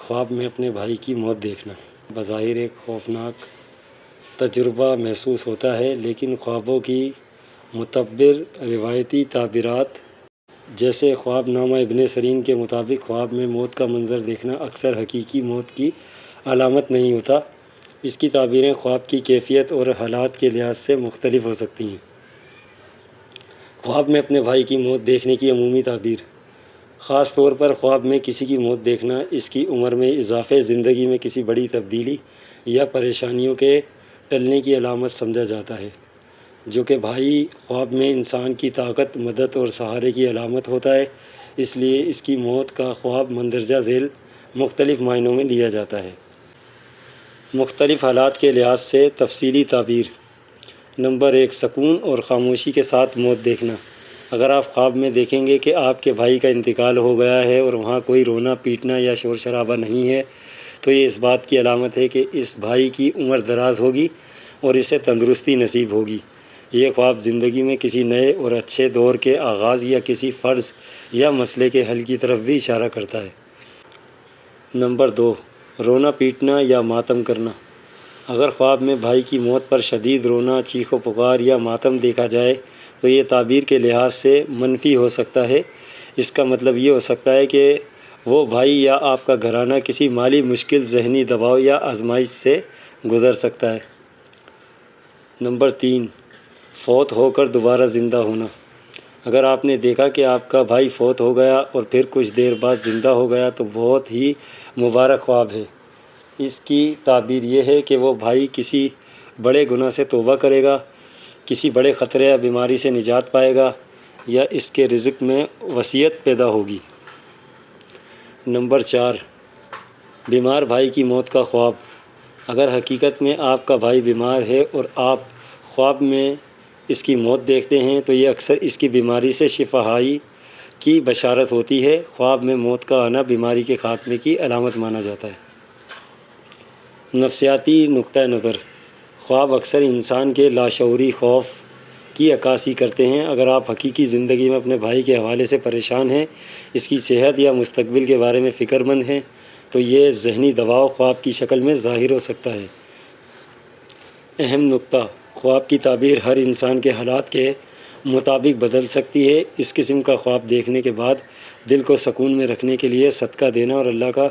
خواب میں اپنے بھائی کی موت دیکھنا بظاہر ایک خوفناک تجربہ محسوس ہوتا ہے، لیکن خوابوں کی معتبر روایتی تعبیرات جیسے خواب نامہ ابن سیرین کے مطابق خواب میں موت کا منظر دیکھنا اکثر حقیقی موت کی علامت نہیں ہوتا۔ اس کی تعبیریں خواب کی کیفیت اور حالات کے لحاظ سے مختلف ہو سکتی ہیں۔ خواب میں اپنے بھائی کی موت دیکھنے کی عمومی تعبیر: خاص طور پر خواب میں کسی کی موت دیکھنا اس کی عمر میں اضافے، زندگی میں کسی بڑی تبدیلی یا پریشانیوں کے ٹلنے کی علامت سمجھا جاتا ہے۔ جو کہ بھائی خواب میں انسان کی طاقت، مدد اور سہارے کی علامت ہوتا ہے، اس لیے اس کی موت کا خواب مندرجہ ذیل مختلف معنوں میں لیا جاتا ہے۔ مختلف حالات کے لحاظ سے تفصیلی تعبیر: نمبر 1، سکون اور خاموشی کے ساتھ موت دیکھنا۔ اگر آپ خواب میں دیکھیں گے کہ آپ کے بھائی کا انتقال ہو گیا ہے اور وہاں کوئی رونا پیٹنا یا شور شرابہ نہیں ہے، تو یہ اس بات کی علامت ہے کہ اس بھائی کی عمر دراز ہوگی اور اسے تندرستی نصیب ہوگی۔ یہ خواب زندگی میں کسی نئے اور اچھے دور کے آغاز یا کسی فرض یا مسئلے کے حل کی طرف بھی اشارہ کرتا ہے۔ نمبر 2، رونا پیٹنا یا ماتم کرنا۔ اگر خواب میں بھائی کی موت پر شدید رونا، چیخ و پکار یا ماتم دیکھا جائے تو یہ تعبیر کے لحاظ سے منفی ہو سکتا ہے۔ اس کا مطلب یہ ہو سکتا ہے کہ وہ بھائی یا آپ کا گھرانہ کسی مالی مشکل، ذہنی دباؤ یا آزمائش سے گزر سکتا ہے۔ نمبر 3، فوت ہو کر دوبارہ زندہ ہونا۔ اگر آپ نے دیکھا کہ آپ کا بھائی فوت ہو گیا اور پھر کچھ دیر بعد زندہ ہو گیا تو بہت ہی مبارک خواب ہے۔ اس کی تعبیر یہ ہے کہ وہ بھائی کسی بڑے گناہ سے توبہ کرے گا، کسی بڑے خطرے یا بیماری سے نجات پائے گا یا اس کے رزق میں وسعت پیدا ہوگی۔ نمبر 4، بیمار بھائی کی موت کا خواب۔ اگر حقیقت میں آپ کا بھائی بیمار ہے اور آپ خواب میں اس کی موت دیکھتے ہیں تو یہ اکثر اس کی بیماری سے شفائی کی بشارت ہوتی ہے۔ خواب میں موت کا آنا بیماری کے خاتمے کی علامت مانا جاتا ہے۔ نفسیاتی نقطہ نظر: خواب اکثر انسان کے لاشعوری خوف کی عکاسی کرتے ہیں۔ اگر آپ حقیقی زندگی میں اپنے بھائی کے حوالے سے پریشان ہیں، اس کی صحت یا مستقبل کے بارے میں فکر مند ہیں، تو یہ ذہنی دباؤ خواب کی شکل میں ظاہر ہو سکتا ہے۔ اہم نکتہ: خواب کی تعبیر ہر انسان کے حالات کے مطابق بدل سکتی ہے۔ اس قسم کا خواب دیکھنے کے بعد دل کو سکون میں رکھنے کے لیے صدقہ دینا اور اللہ کا